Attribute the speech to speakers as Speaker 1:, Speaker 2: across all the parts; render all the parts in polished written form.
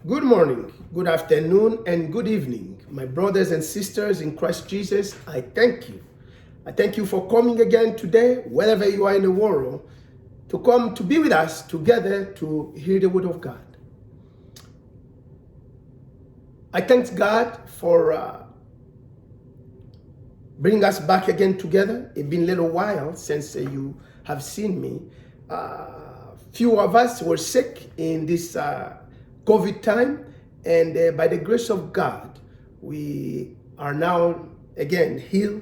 Speaker 1: Good morning, good afternoon, and good evening, my brothers and sisters in Christ Jesus. I thank you. I thank you for coming again today, wherever you are in the world, to come to be with us together to hear the word of God. I thank God for bringing us back again together. It's been a little while since you have seen me. Few of us were sick in this COVID time, and by the grace of God, we are now again healed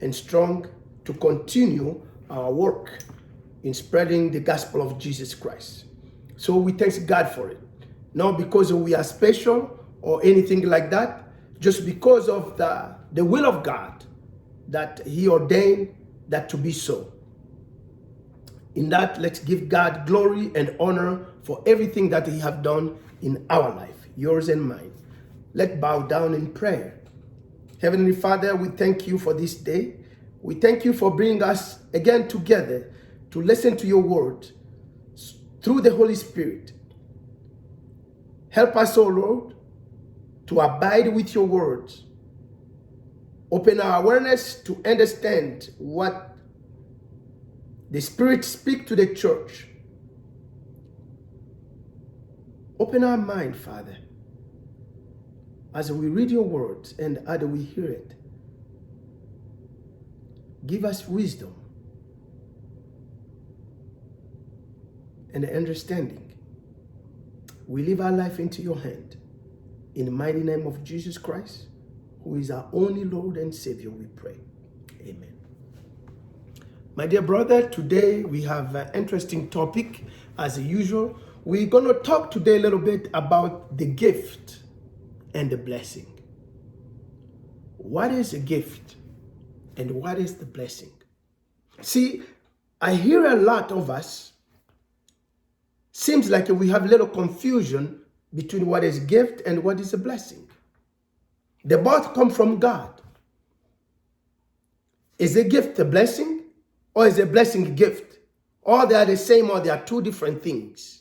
Speaker 1: and strong to continue our work in spreading the gospel of Jesus Christ. So we thank God for it. Not because we are special or anything like that, just because of the will of God that He ordained that to be so. In that, let's give God glory and honor for everything that He has done in our life, yours and mine. Let's bow down in prayer. Heavenly Father, we thank you for this day. We thank you for bringing us again together to listen to your word through the Holy Spirit. Help us, O Lord, to abide with your words. Open our awareness to understand what the Spirit speaks to the church. Open our mind, Father, as we read your words and as we hear it. Give us wisdom and understanding. We leave our life into your hand. In the mighty name of Jesus Christ, who is our only Lord and Savior, we pray. Amen. My dear brother, today we have an interesting topic as usual. We're going to talk today a little bit about the gift and the blessing. What is a gift and what is the blessing? See, I hear a lot of us, seems like we have a little confusion between what is gift and what is a blessing. They both come from God. Is a gift a blessing, or is a blessing a gift? Or they are the same, or they are two different things.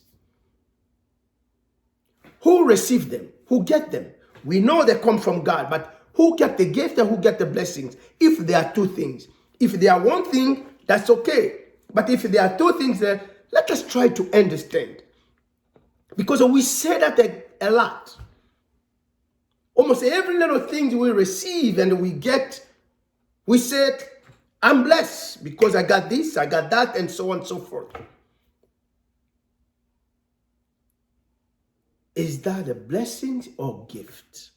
Speaker 1: Who received them? Who get them? We know they come from God, but who get the gift and who get the blessings? If there are two things. If they are one thing, that's okay. But if there are two things, let us try to understand. Because we say that a lot. Almost every little thing we receive and we get, we said, I'm blessed because I got this, I got that, and so on and so forth. Is that a blessing or gift?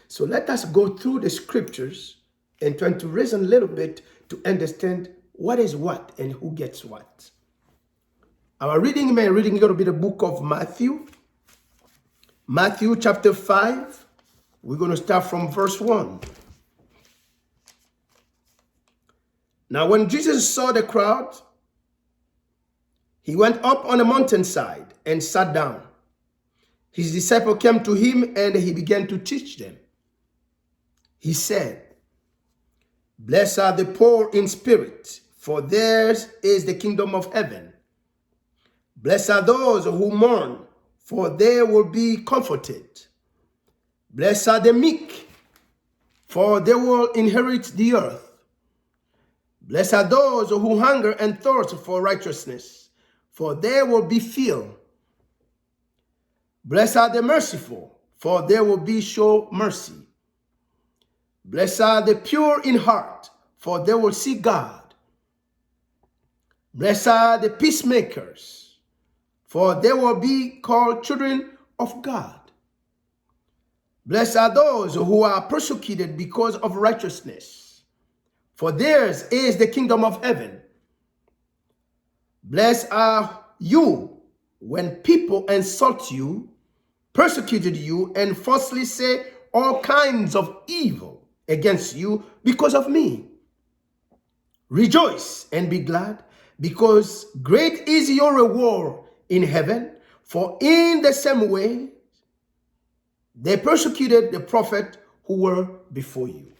Speaker 1: So let us go through the scriptures and try to reason a little bit to understand what is what and who gets what. Our reading going to be the book of Matthew. Matthew chapter 5. We're going to start from verse 1. Now when Jesus saw the crowd, he went up on a mountainside and sat down. His disciples came to him and he began to teach them. He said, "Blessed are the poor in spirit, for theirs is the kingdom of heaven. Blessed are those who mourn, for they will be comforted. Blessed are the meek, for they will inherit the earth. Blessed are those who hunger and thirst for righteousness, for they will be filled. Blessed are the merciful, for they will be shown mercy. Blessed are the pure in heart, for they will see God. Blessed are the peacemakers, for they will be called children of God. Blessed are those who are persecuted because of righteousness, for theirs is the kingdom of heaven. Blessed are you when people insult you, persecuted you, and falsely say all kinds of evil against you because of me. Rejoice and be glad, because great is your reward in heaven, for in the same way they persecuted the prophet who were before you."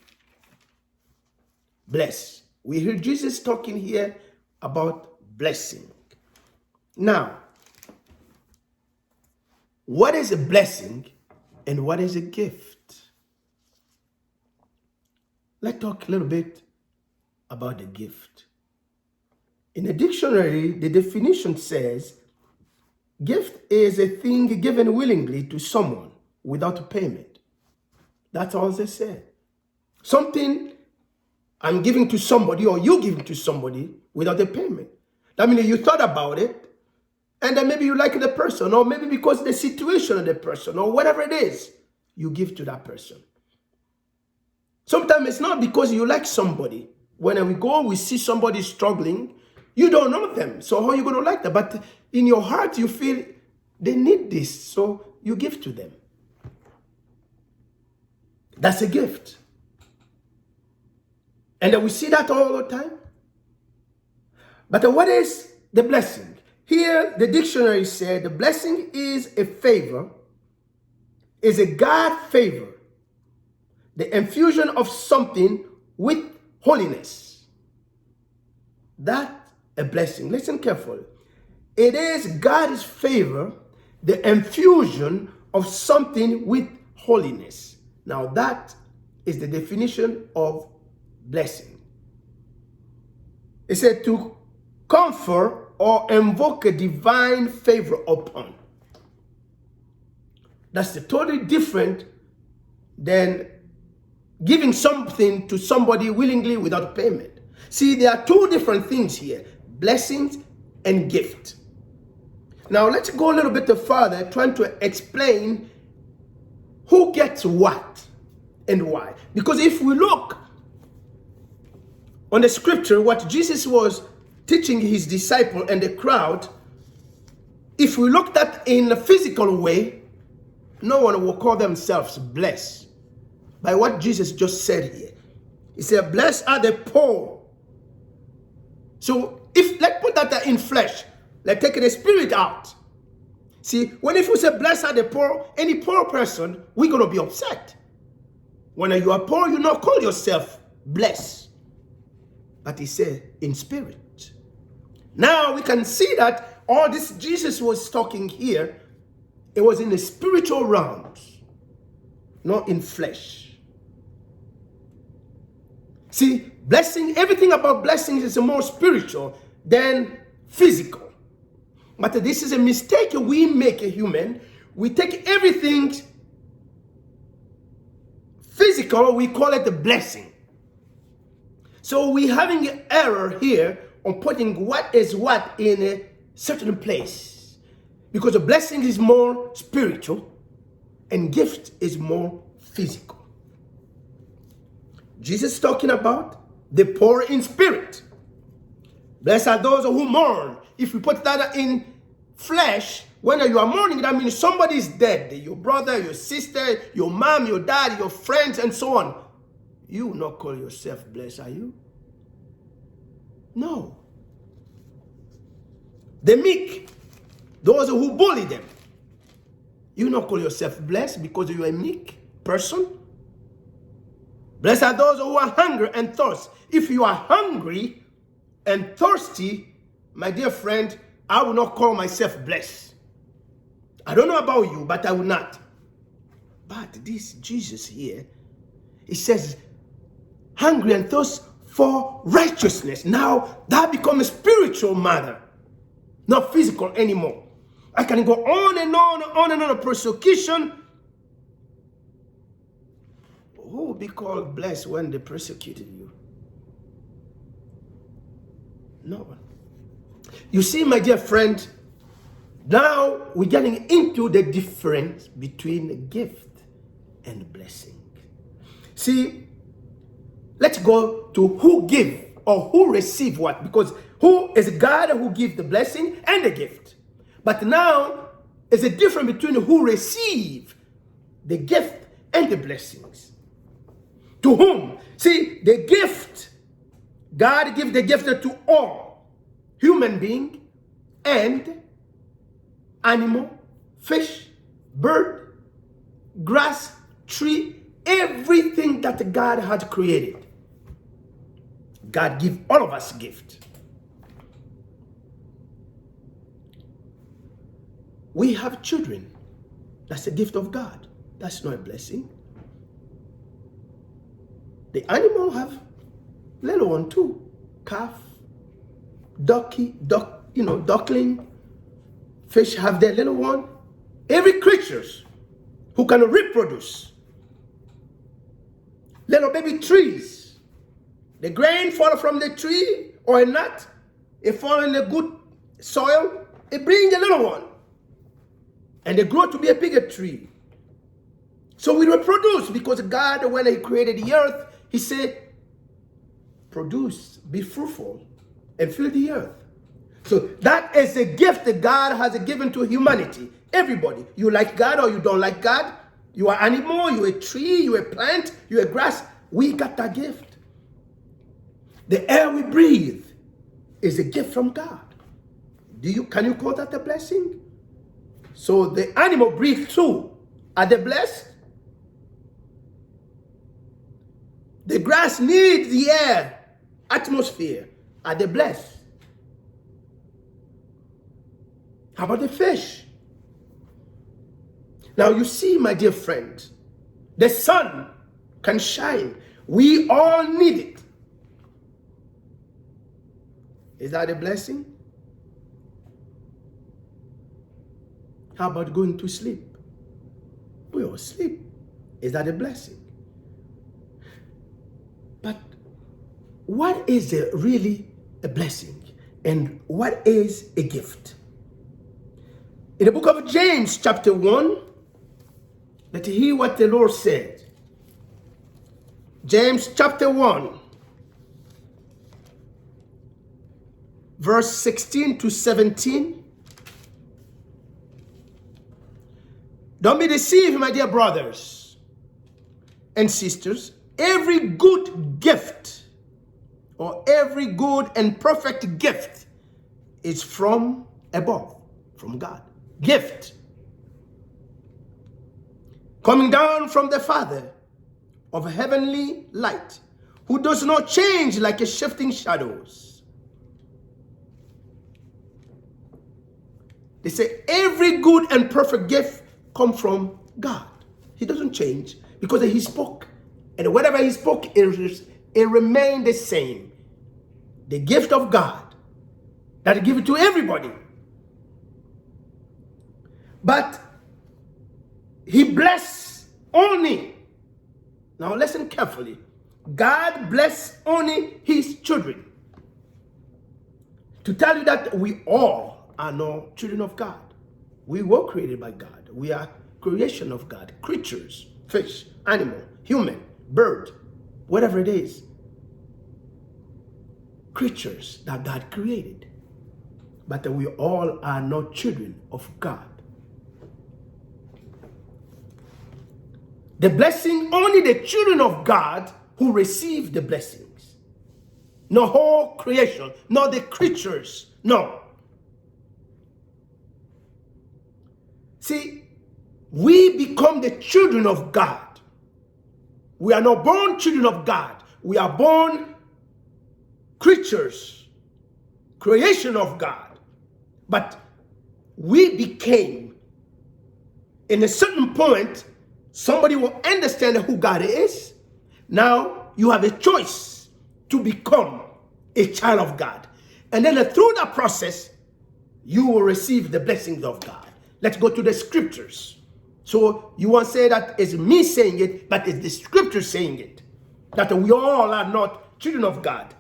Speaker 1: Bless. We hear Jesus talking here about blessing. Now, what is a blessing and what is a gift? Let's talk a little bit about the gift. In the dictionary, the definition says, gift is a thing given willingly to someone without payment. That's all they say. Something I'm giving to somebody or you giving to somebody without a payment. That means you thought about it, and then maybe you like the person, or maybe because of the situation of the person, or whatever it is, you give to that person. Sometimes it's not because you like somebody. When we go, we see somebody struggling, you don't know them, so how are you going to like them? But in your heart, you feel they need this, so you give to them. That's a gift. And then we see that all the time. But what is the blessing? Here, the dictionary said the blessing is a favor, is a God favor, the infusion of something with holiness. That's a blessing. Listen carefully. It is God's favor, the infusion of something with holiness. Now that is the definition of blessing. It said to confer or invoke a divine favor upon. That's totally different than giving something to somebody willingly without payment. See, there are two different things here, blessings and gift. Now let's go a little bit further, trying to explain who gets what and why. Because if we look on the scripture, what Jesus was teaching his disciple and the crowd, if we looked at in a physical way, no one will call themselves blessed by what Jesus just said here. He said, blessed are the poor. So if let's put that in flesh, let's take the spirit out. See, if you say blessed are the poor, any poor person, we're going to be upset. When you are poor, you not call yourself blessed. But he said in spirit. Now we can see that all this Jesus was talking here, it was in the spiritual realms, not in flesh. See, blessing, everything about blessings is more spiritual than physical. But this is a mistake we make, a human. We take everything physical, we call it a blessing. So we're having an error here on putting what is what in a certain place. Because a blessing is more spiritual and gift is more physical. Jesus is talking about the poor in spirit. Blessed are those who mourn. If we put that in flesh, when you are mourning, that means somebody is dead. Your brother, your sister, your mom, your dad, your friends, and so on. You will not call yourself blessed, are you? No. The meek, those who bully them. You will not call yourself blessed because you are a meek person. Blessed are those who are hungry and thirsty. If you are hungry and thirsty, my dear friend, I will not call myself blessed. I don't know about you, but I will not. But this Jesus here, he says, hungry and thirst for righteousness. Now that becomes a spiritual matter, not physical anymore. I can go on and on and on. Persecution. Who will be called blessed when they persecuted you? No one. You see, my dear friend, now we're getting into the difference between gift and blessing. See, let's go to who give or who receive what, because who is God who gives the blessing and the gift. But now is a difference between who receive the gift and the blessings. To whom? See, the gift, God gives the gift to all human being and animal, fish, bird, grass, tree, everything that God had created. God gives all of us gift. We have children. That's a gift of God. That's not a blessing. The animal have little one too. Calf, duckling, fish have their little one. Every creatures who can reproduce. Little baby trees. The grain fall from the tree or a nut. It fall in a good soil. It brings a little one. And they grow to be a bigger tree. So we reproduce because God, when He created the earth, He said, produce, be fruitful, and fill the earth. So that is a gift that God has given to humanity. Everybody. You like God or you don't like God. You are animal, you a tree, you a plant, you a grass. We got that gift. The air we breathe is a gift from God. Can you call that a blessing? So the animal breathe too. Are they blessed? The grass needs the air, atmosphere. Are they blessed? How about the fish? Now you see, my dear friend, the sun can shine. We all need it. Is that a blessing? How about going to sleep? We all sleep. Is that a blessing? But what is really a blessing? And what is a gift? In the book of James, chapter 1, let's hear what the Lord said. James chapter 1, verse 16 to 17. Don't be deceived, my dear brothers and sisters. Every good gift or every good and perfect gift is from above, from God. Gift. Coming down from the Father of heavenly light, who does not change like a shifting shadows. They say every good and perfect gift comes from God. He doesn't change because He spoke. And whatever He spoke, it remained the same. The gift of God that He gives to everybody. But He bless only. Now listen carefully. God bless only His children. To tell you that we all are no children of God. We were created by God. We are creation of God. Creatures, fish, animal, human, bird, whatever it is. Creatures that God created. But we all are not children of God. The blessing, only the children of God who receive the blessings. No whole creation, not the creatures, no. See, we become the children of God. We are not born children of God. We are born creatures, creation of God. But we became, in a certain point, somebody will understand who God is. Now you have a choice to become a child of God. And then through that process, you will receive the blessings of God. Let's go to the scriptures. So you won't say that it's me saying it, but it's the scripture saying it. That we all are not children of God.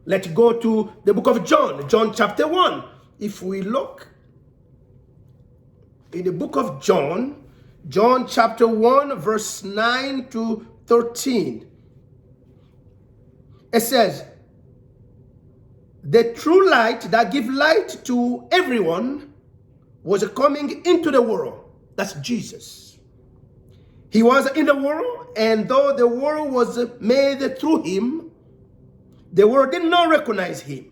Speaker 1: Let's go to the book of John, John chapter 1. If we look in the book of John, John chapter 1, verse 9 to 13. It says, the true light that gives light to everyone was coming into the world. That's Jesus. He was in the world, and though the world was made through Him, the world did not recognize Him.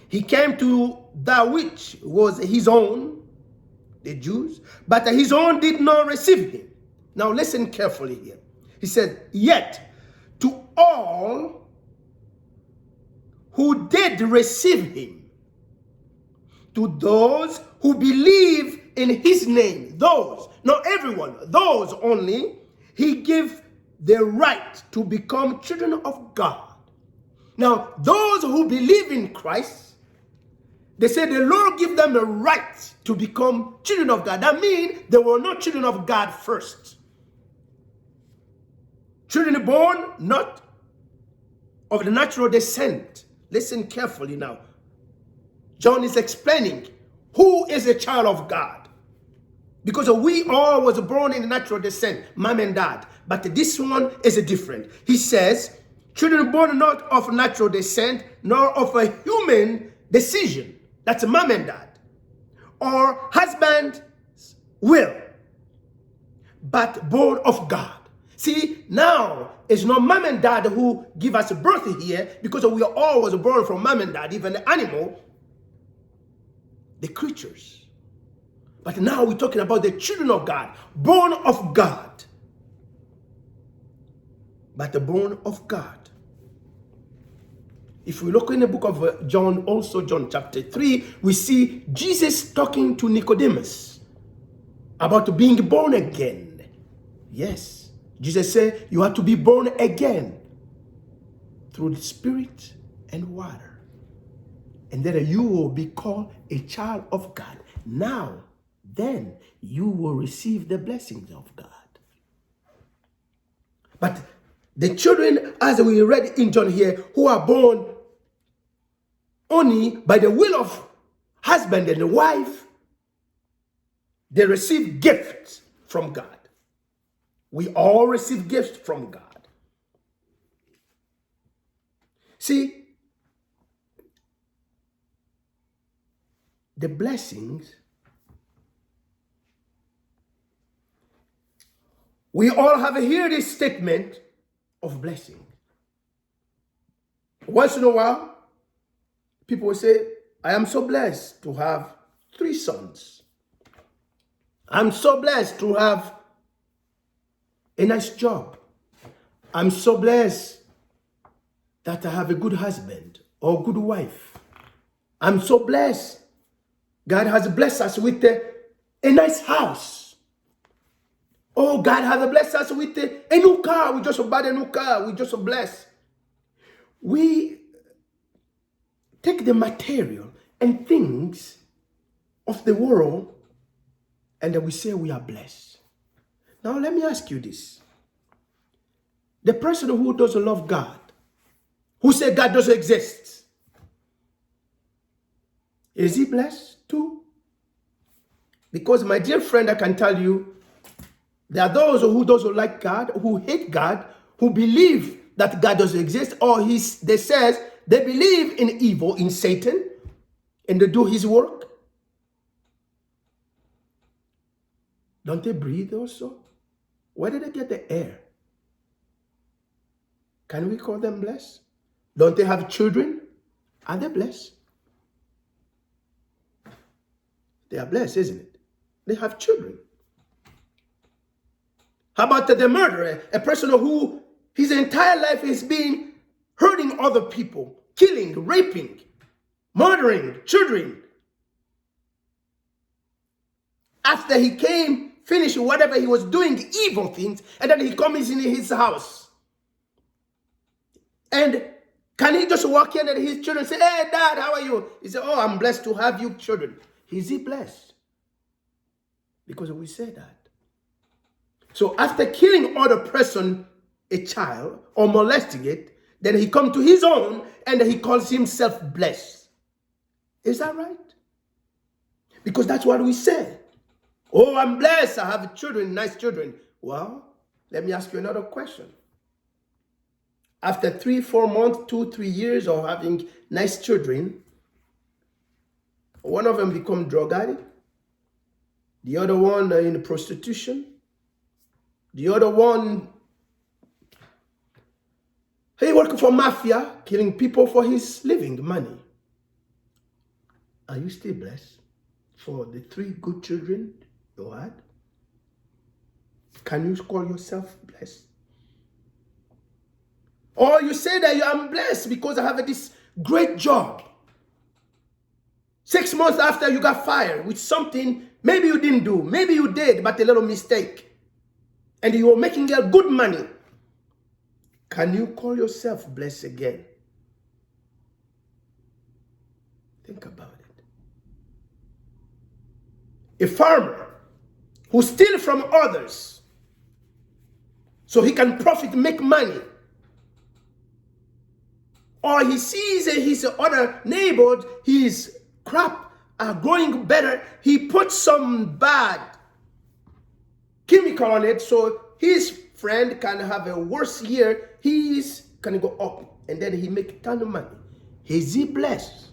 Speaker 1: He came to that which was His own, the Jews, but His own did not receive Him. Now listen carefully here. He said, yet to all who did receive Him, to those who believe in his name, those, not everyone, those only, he gives the right to become children of God. Now, those who believe in Christ, they say the Lord give them a right to become children of God. That means they were not children of God first. Children born not of the natural descent. Listen carefully now. John is explaining who is a child of God. Because we all was born in the natural descent, mom and dad. But this one is different. He says, children born not of natural descent, nor of a human decision. That's mom and dad. Or husband's will. But born of God. See, now it's not mom and dad who give us birth here, because we are always born from mom and dad, even the animal, the creatures. But now we're talking about the children of God, born of God. But the born of God. If we look in the book of John, also John chapter 3, we see Jesus talking to Nicodemus about being born again. Yes. Jesus said, you have to be born again through the Spirit and water. And then you will be called a child of God. Now, then you will receive the blessings of God. But the children, as we read in John here, who are born only by the will of husband and wife, they receive gifts from God. We all receive gifts from God. See, the blessings, we all have heard this statement of blessing. Once in a while, people will say, I am so blessed to have 3 sons. I'm so blessed to have a nice job. I'm so blessed that I have a good husband or good wife. I'm so blessed. God has blessed us with a nice house. Oh, God has blessed us with a new car. We just bought a new car. We just blessed. We take the material and things of the world and then we say we are blessed. Now, let me ask you this. The person who doesn't love God, who says God doesn't exist, is he blessed too? Because, my dear friend, I can tell you, there are those who doesn't like God, who hate God, who believe that God doesn't exist, or they says they believe in evil, in Satan, and they do his work. Don't they breathe also? Where did they get the air? Can we call them blessed? Don't they have children? Are they blessed? They are blessed, isn't it? They have children. How about the murderer? A person who his entire life is being hurting other people, killing, raping, murdering children. After he finished whatever he was doing, evil things, and then he comes in his house. And can he just walk in and his children say, hey, Dad, how are you? He said, oh, I'm blessed to have you children. Is he blessed? Because we say that. So after killing other person, a child, or molesting it, then he comes to his own and he calls himself blessed. Is that right? Because that's what we say. Oh, I'm blessed. I have children, nice children. Well, let me ask you another question. After 3-4 months, 2-3 years of having nice children, one of them become drug addict, the other one in prostitution, the other one, he working for mafia, killing people for his living money. Are you still blessed for the 3 good children you had? Can you call yourself blessed? Or you say that I'm blessed because I have this great job. 6 months after you got fired with something Maybe you didn't do. Maybe you did, but a little mistake. And you were making a good money. Can you call yourself blessed again? Think about it. A farmer who steals from others so he can profit, make money. Or he sees his other neighbor, his crop are growing better. He puts some bad chemical on it so his friend can have a worse year. He's can go up and then he make a ton of money. Is he blessed?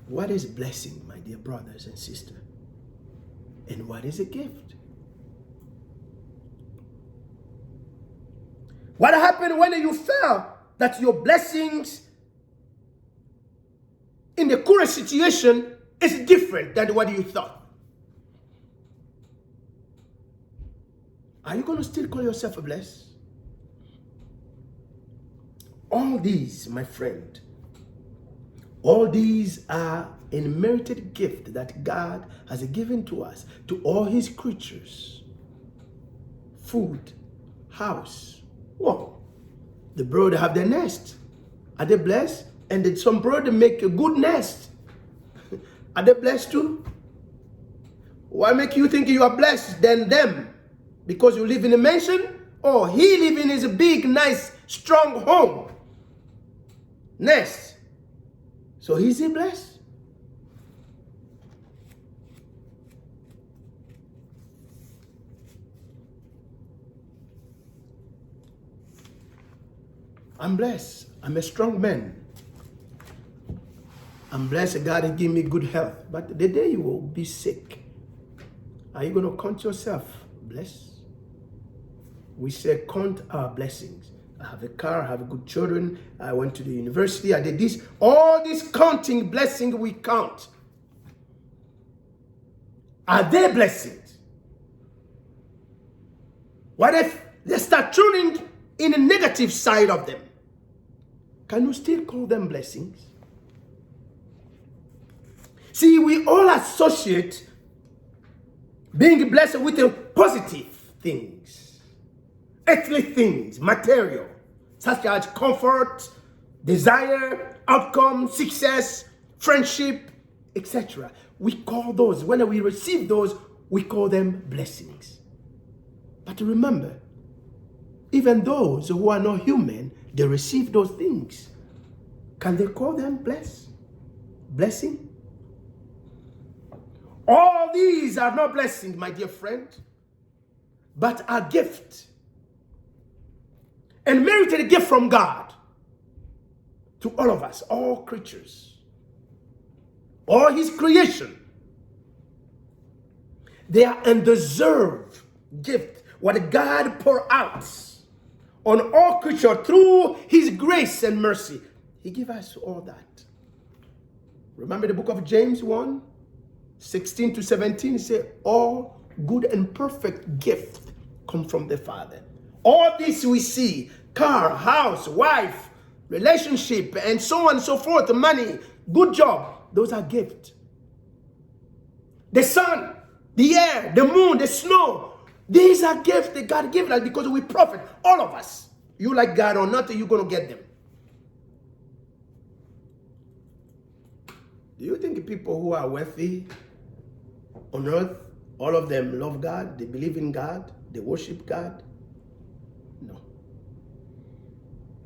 Speaker 1: What is blessing, my dear brothers and sisters? And what is a gift? What happened when you felt that your blessings in the current situation is different than what you thought? Are you going to still call yourself a blessed? All these, my friend, all these are a merited gift that God has given to us, to all his creatures. Food, house. Whoa. The bird have their nest. Are they blessed? And did some bird make a good nest? Are they blessed too? Why make you think you are blessed than them? Because you live in a mansion? Or he live in his big, nice, strong home? Nest. So is he blessed? I'm blessed. I'm a strong man. I'm blessed. God has given me good health. But the day you will be sick, are you going to count yourself blessed? We say count our blessings. I have a car, I have good children, I went to the university, I did this. All these counting blessings we count. Are they blessings? What if they start turning in a negative side of them? Can you still call them blessings? See, we all associate being blessed with the positive things, earthly things, material, such as comfort, desire, outcome, success, friendship, etc. We call those, when we receive those, we call them blessings. But remember, even those who are not human, they receive those things. Can they call them blessing? All these are not blessings, my dear friend, but are gift. And merited a gift from God to all of us, all creatures, all his creation. They are undeserved gift, what God poured out on all creatures through his grace and mercy. He gave us all that. Remember the book of James 1:16-17, it says, all good and perfect gift come from the Father. All this we see, car, house, wife, relationship, and so on and so forth, money, good job, those are gifts. The sun, the air, the moon, the snow, these are gifts that God gave us because we profit, all of us. You like God or not, you're going to get them. Do you think people who are wealthy on earth, all of them love God, they believe in God, they worship God? No.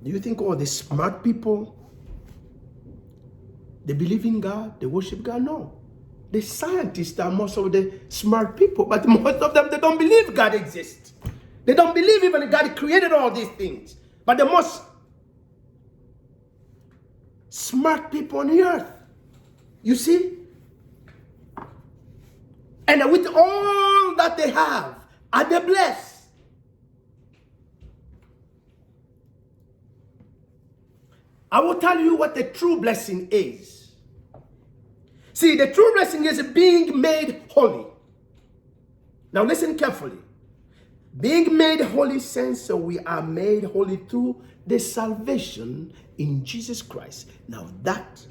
Speaker 1: Do you think all the smart people, they believe in God, they worship God? No. The scientists are most of the smart people, but most of them, they don't believe God exists. They don't believe even God created all these things. But the most smart people on the earth, you see? And with all that they have, are they blessed? I will tell you what the true blessing is. See, the true blessing is being made holy. Now listen carefully. Being made holy since we are made holy through the salvation in Jesus Christ. Now that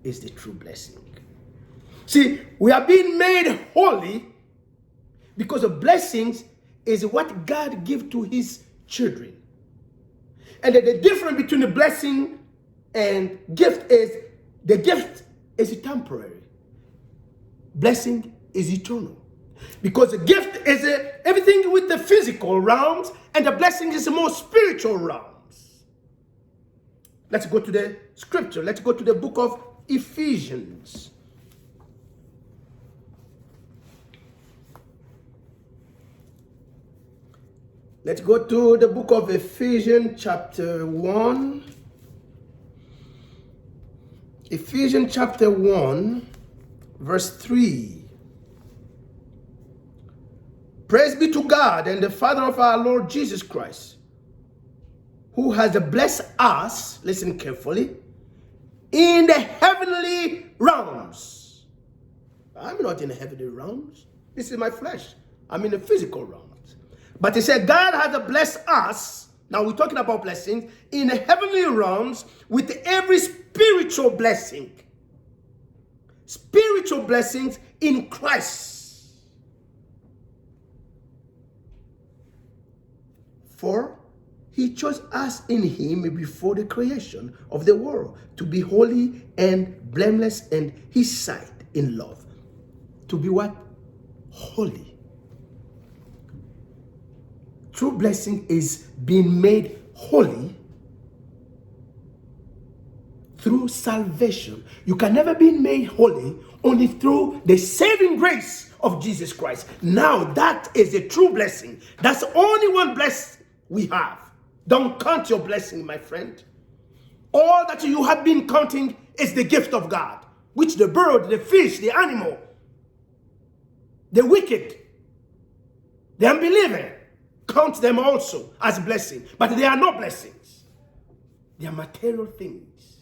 Speaker 1: is the true blessing. See, we are being made holy because the blessings is what God gives to his children. And the difference between the blessing and gift is the gift is temporary. Blessing is eternal. Because the gift is everything with the physical realms, and the blessing is the more spiritual realms. Let's go to the scripture. Let's go to the book of Ephesians. Let's go to the book of Ephesians chapter 1. Ephesians chapter 1, verse 3. Praise be to God and the Father of our Lord Jesus Christ, who has blessed us, listen carefully, in the heavenly realms. I'm not in the heavenly realms. This is my flesh. I'm in the physical realms. But he said God has blessed us, now we're talking about blessings, in the heavenly realms with every spiritual blessing. Spiritual blessings in Christ. For he chose us in him before the creation of the world to be holy and blameless in his sight in love. To be what? Holy. True blessing is being made holy through salvation. You can never be made holy only through the saving grace of Jesus Christ. Now that is a true blessing. That's the only one blessing we have. Don't count your blessing, my friend. All that you have been counting is the gift of God, which the bird, the fish, the animal, the wicked, the unbeliever, count them also as blessing. But they are not blessings. They are material things.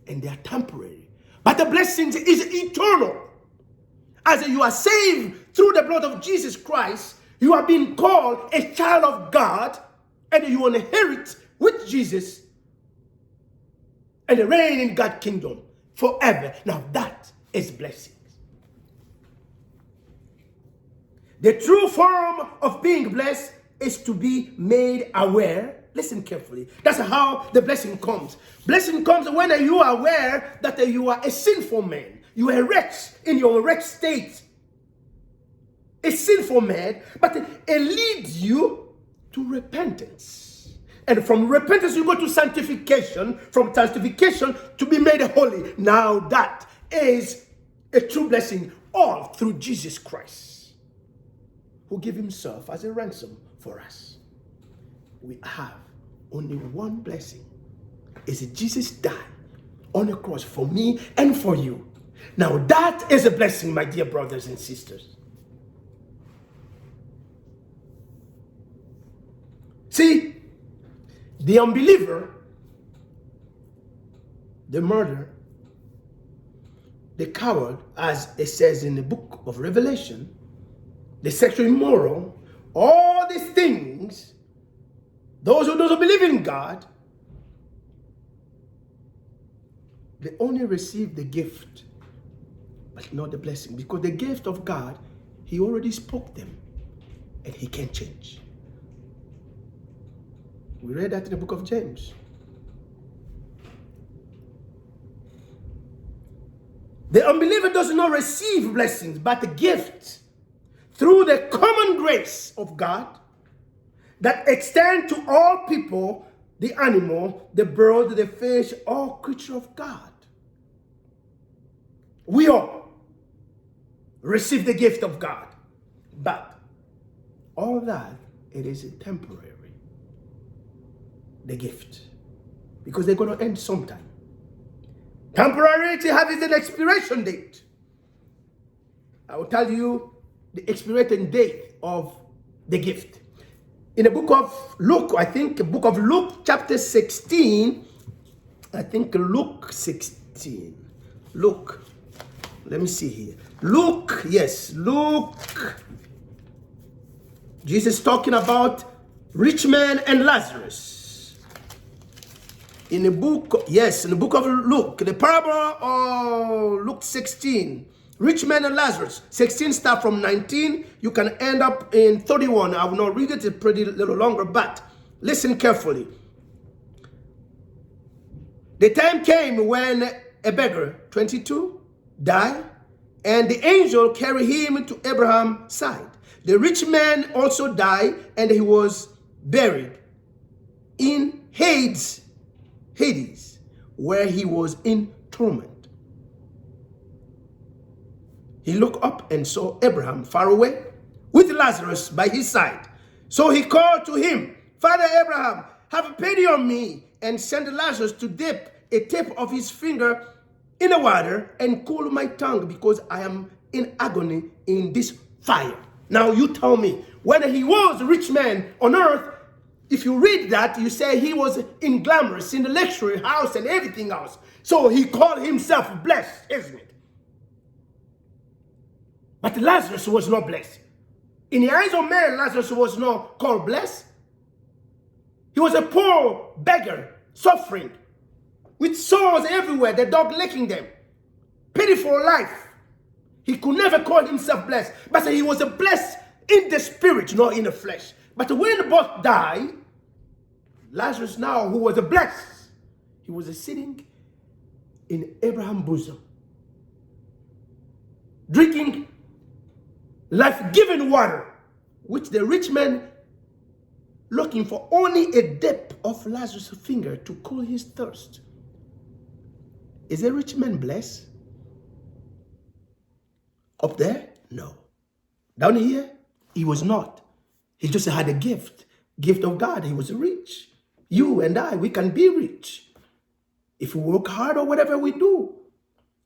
Speaker 1: And they are temporary. But the blessings is eternal. As you are saved through the blood of Jesus Christ, you are being called a child of God, and you inherit with Jesus and reign in God's kingdom forever. Now that is blessings. The true form of being blessed is to be made aware. Listen carefully. That's how the blessing comes. Blessing comes when you are aware that you are a sinful man. You are wretch in your wretched state. A sinful man, but it leads you to repentance. And from repentance, you go to sanctification. From sanctification to be made holy. Now that is a true blessing, all through Jesus Christ, who gave himself as a ransom for us. We have only one blessing. Is that Jesus died on the cross for me and for you. Now that is a blessing, my dear brothers and sisters. See, the unbeliever, the murderer, the coward, as it says in the book of Revelation, the sexually immoral, all these things, those who don't believe in God, they only receive the gift, but not the blessing. Because the gift of God, he already spoke them, and he can't change. We read that in the book of James. The unbeliever does not receive blessings, but the gift through the common grace of God that extend to all people, the animal, the bird, the fish, all creatures of God. We all receive the gift of God, but all that, it is temporary. The gift, because they're going to end sometime. Temporarity has an expiration date. I will tell you the expiration date of the gift. In the book of Luke, I think, the book of Luke chapter 16, I think Luke 16. Luke, let me see here. Luke, yes, Luke Jesus talking about rich man and Lazarus. In the book of Luke, the parable of Luke 16, rich man and Lazarus. 16 start from 19. You can end up in 31. I will not read it. It's pretty little longer, but listen carefully. The time came when a beggar, 22, died, and the angel carried him to Abraham's side. The rich man also died, and he was buried in Hades, where he was in torment. He looked up and saw Abraham far away with Lazarus by his side. So he called to him, Father Abraham, have pity on me, and send Lazarus to dip a tip of his finger in the water and cool my tongue, because I am in agony in this fire. Now you tell me, whether he was a rich man on earth, if you read that, you say he was in glamorous, in the luxury house and everything else. So he called himself blessed, isn't it? But Lazarus was not blessed. In the eyes of man, Lazarus was not called blessed. He was a poor beggar, suffering, with sores everywhere, the dog licking them. Pitiful life. He could never call himself blessed, but he was a blessed in the spirit, not in the flesh. But when both died, Lazarus now, who was a blessed, he was sitting in Abraham's bosom, drinking life-giving water, which the rich man looking for only a dip of Lazarus' finger to cool his thirst. Is a rich man blessed? Up there? No. Down here? He was not. He just had a gift of God. He was rich. You and I, we can be rich if we work hard or whatever we do.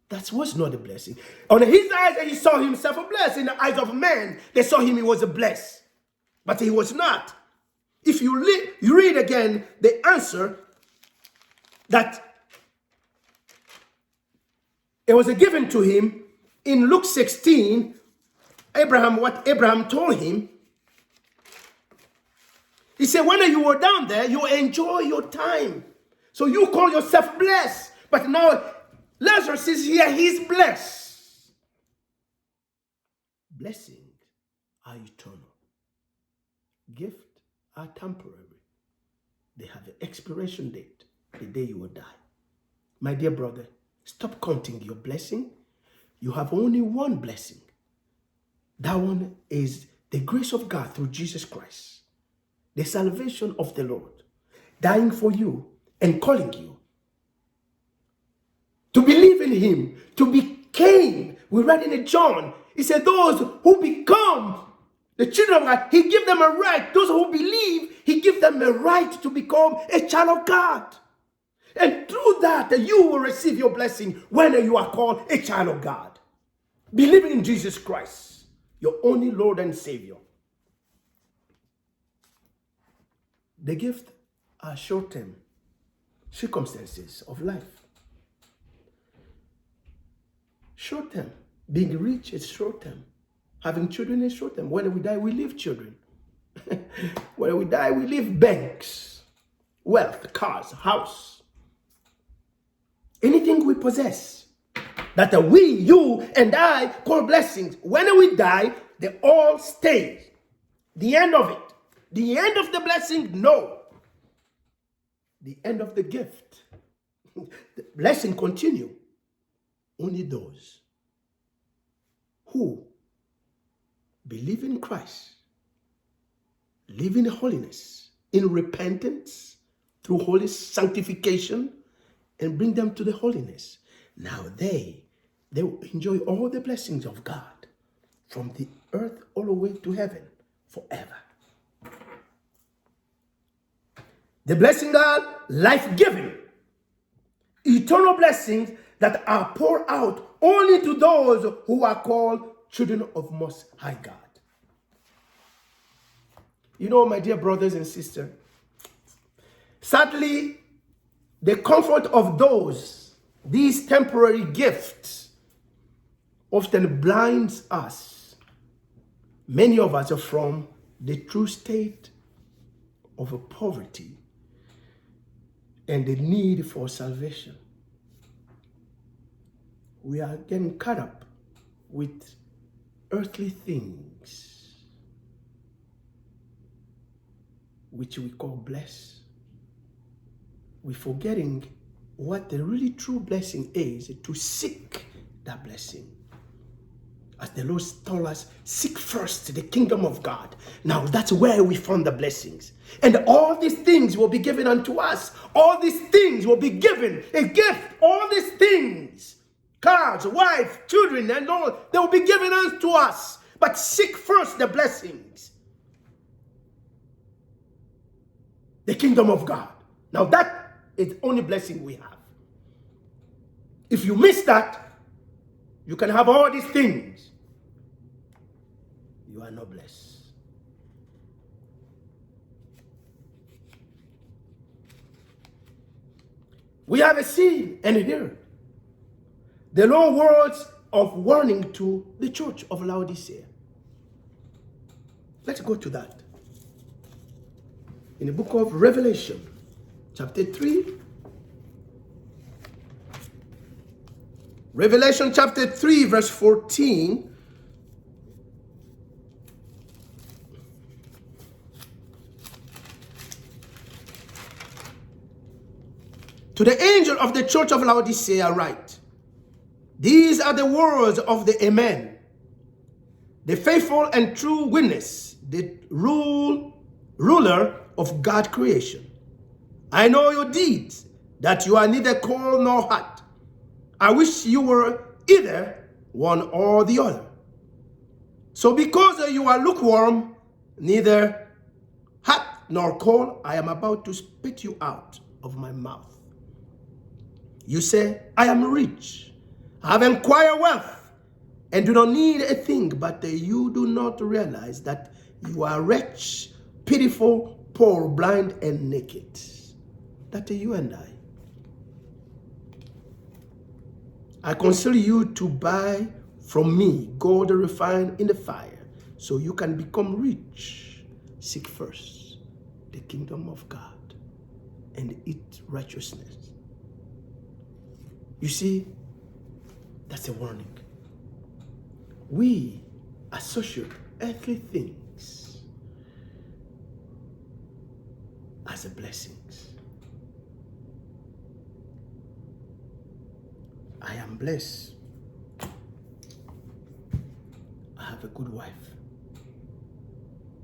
Speaker 1: That was not a blessing. On his eyes, he saw himself a blessed. In the eyes of man, they saw him, he was a blessed. But he was not. If you read again the answer that it was given to him in Luke 16, what Abraham told him, he said, when you were down there, you enjoy your time. So you call yourself blessed. But now Lazarus is here, he's blessed. Blessings are eternal. Gifts are temporary. They have an expiration date, the day you will die. My dear brother, stop counting your blessing. You have only one blessing. That one is the grace of God through Jesus Christ. The salvation of the Lord, dying for you and calling you to believe in him, to become. We read in John, he said, those who become the children of God, he gives them a right. Those who believe, he gives them a right to become a child of God. And through that, you will receive your blessing when you are called a child of God. Believing in Jesus Christ, your only Lord and Savior. The gift are short-term circumstances of life. Short-term. Being rich is short-term. Having children is short-term. When we die, we leave children. When we die, we leave banks, wealth, cars, house. Anything we possess that we, you, and I call blessings. When we die, they all stay. The end of it. The end of the blessing, no. The end of the gift. The blessing continue. Only those who believe in Christ, live in holiness, in repentance, through holy sanctification, and bring them to the holiness. Now they will enjoy all the blessings of God from the earth all the way to heaven forever. The blessing God, life-giving, eternal blessings that are poured out only to those who are called children of Most High God. You know, my dear brothers and sisters, sadly, the comfort of these temporary gifts, often blinds us, many of us, are from the true state of a poverty and the need for salvation. We are getting caught up with earthly things, which we call blessed. We're forgetting what the really true blessing is, to seek that blessing. As the Lord told us, seek first the kingdom of God. Now that's where we found the blessings. And all these things will be given unto us. All these things will be given, a gift. All these things, cars, wife, children, and all, they will be given unto us. But seek first the blessings. The kingdom of God. Now that is the only blessing we have. If you miss that, you can have all these things. You are not blessed. We have a seen and heard the Lord's words of warning to the church of Laodicea. Let's go to that. In the book of Revelation, chapter 3. Revelation chapter 3, verse 14. To the angel of the church of Laodicea write, these are the words of the Amen, the faithful and true witness, the ruler of God's creation. I know your deeds, that you are neither cold nor hot. I wish you were either one or the other. So because you are lukewarm, neither hot nor cold, I am about to spit you out of my mouth. You say, I am rich, I have acquired wealth, and do not need a thing, but you do not realize that you are wretched, pitiful, poor, blind, and naked. That are you and I counsel you to buy from me gold refined in the fire, so you can become rich. Seek first the kingdom of God and its righteousness. You see, that's a warning. We associate earthly things as a blessings. I am blessed. I have a good wife.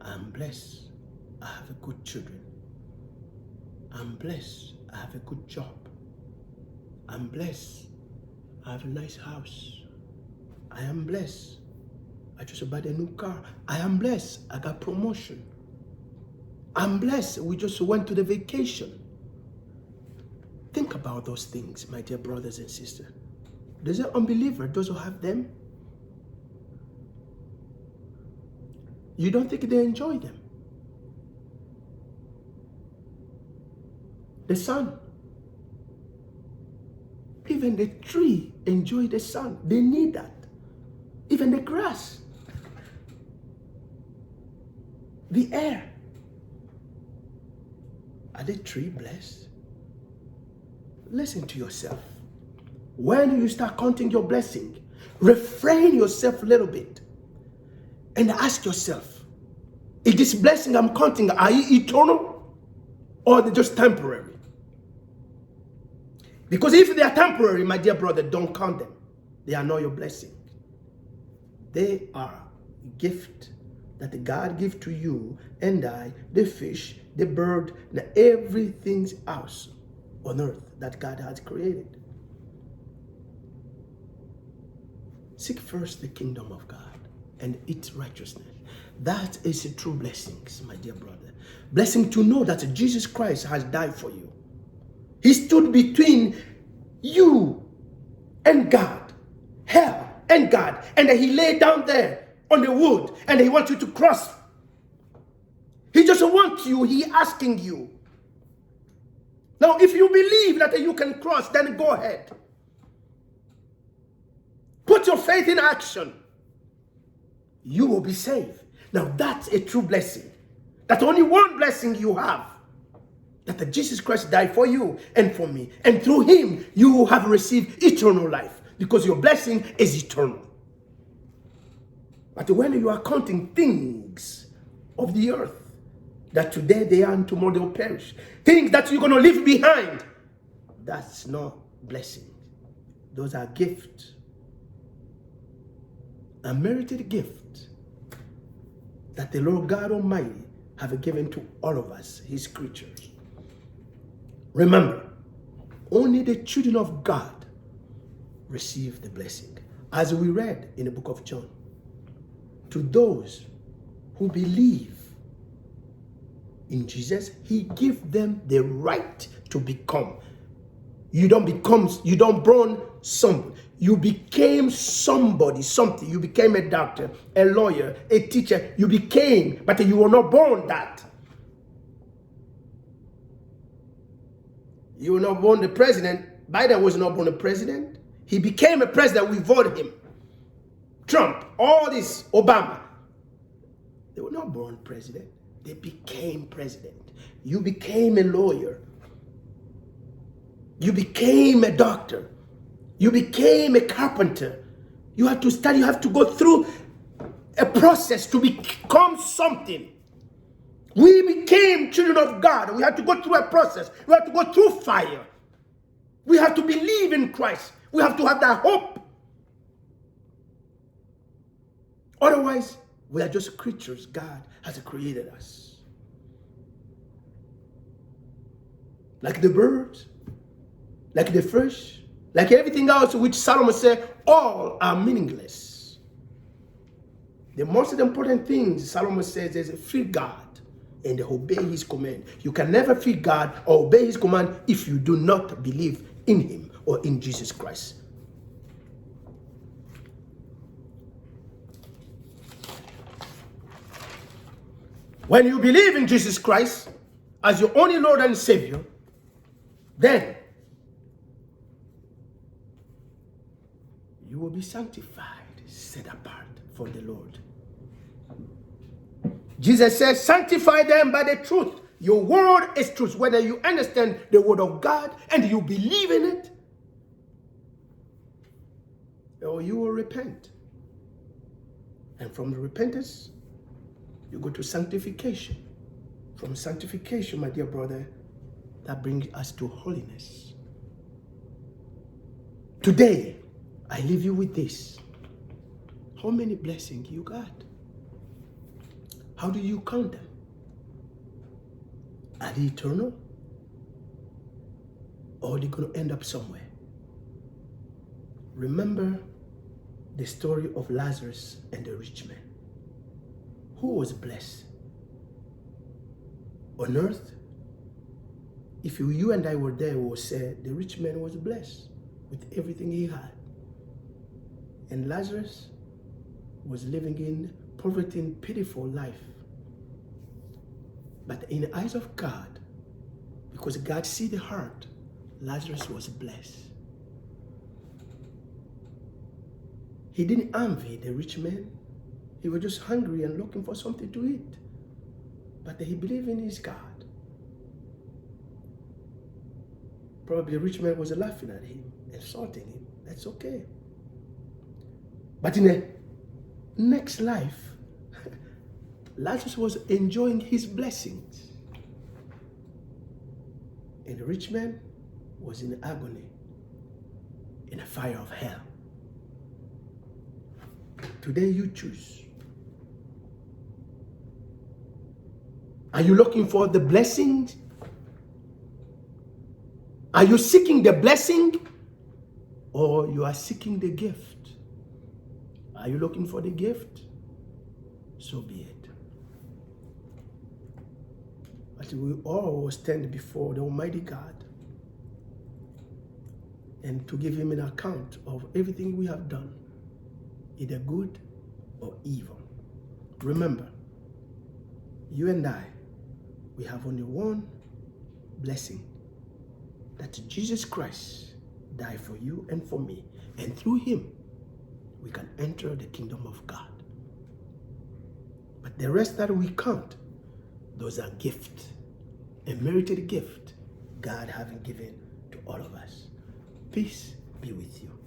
Speaker 1: I am blessed. I have a good children. I'm blessed. I have a good job. I'm blessed. I have a nice house. I am blessed. I just bought a new car. I am blessed. I got promotion. I'm blessed. We just went to the vacation. Think about those things, my dear brothers and sisters. There's an unbeliever, those who have them. You don't think they enjoy them. The sun. Even the tree enjoy the sun. They need that. Even the grass. The air. Are the tree blessed? Listen to yourself. When you start counting your blessing, refrain yourself a little bit and ask yourself, is this blessing I'm counting, are you eternal or they're just temporary? Because if they are temporary, my dear brother, don't count them. They are not your blessing. They are a gift that God gives to you and I, the fish, the bird, and everything else on earth that God has created. Seek first the kingdom of God and its righteousness. That is a true blessing, my dear brother. Blessing to know that Jesus Christ has died for you. He stood between you and God, hell and God, and he lay down there on the wood and he wants you to cross. He just wants you, he asking you. Now, if you believe that you can cross, then go ahead. Put your faith in action. You will be saved. Now that's a true blessing. That's only one blessing you have. That Jesus Christ died for you and for me. And through him, you have received eternal life. Because your blessing is eternal. But when you are counting things of the earth, that today they are and tomorrow they will perish, things that you're going to leave behind, that's not blessing. Those are gifts. Unmerited gift that the Lord God Almighty have given to all of us, his creatures. Remember, only the children of God receive the blessing. As we read in the book of John, to those who believe in Jesus, he gives them the right to become. You don't born some. You became somebody, something. You became a doctor, a lawyer, a teacher. You became, but you were not born that. You were not born the president. Biden was not born a president. He became a president. We voted him. Trump, all this, Obama. They were not born president. They became president. You became a lawyer. You became a doctor. You became a carpenter. You have to study. You have to go through a process to become something. We became children of God. We have to go through a process. We have to go through fire. We have to believe in Christ. We have to have that hope. Otherwise, we are just creatures God has created us. Like the birds, like the fish, like everything else which Solomon said, all are meaningless. The most important thing Solomon says is fear God and obey his command. You can never fear God or obey his command if you do not believe in him or in Jesus Christ. When you believe in Jesus Christ as your only Lord and Savior, then you will be sanctified, set apart for the Lord. Jesus says, sanctify them by the truth. Your word is truth. Whether you understand the word of God and you believe in it, or you will repent. And from the repentance, you go to sanctification. From sanctification, my dear brother, that brings us to holiness. Today, I leave you with this. How many blessings you got? How do you count them? Are they eternal? Or are they going to end up somewhere? Remember the story of Lazarus and the rich man. Who was blessed? On earth, if you and I were there, we would say the rich man was blessed with everything he had. And Lazarus was living in poverty and pitiful life. But in the eyes of God, because God sees the heart, Lazarus was blessed. He didn't envy the rich man. He was just hungry and looking for something to eat. But he believed in his God. Probably the rich man was laughing at him, insulting him. That's okay. But in the next life, Lazarus was enjoying his blessings. And the rich man was in agony, in a fire of hell. Today you choose. Are you looking for the blessings? Are you seeking the blessing? Or you are seeking the gift? Are you looking for the gift? So be it. But we all will stand before the Almighty God and to give him an account of everything we have done, either good or evil. Remember, you and I, we have only one blessing, that Jesus Christ died for you and for me, and through him we can enter the kingdom of God. But the rest that we count, those are gifts, a merited gift God having given to all of us. Peace be with you.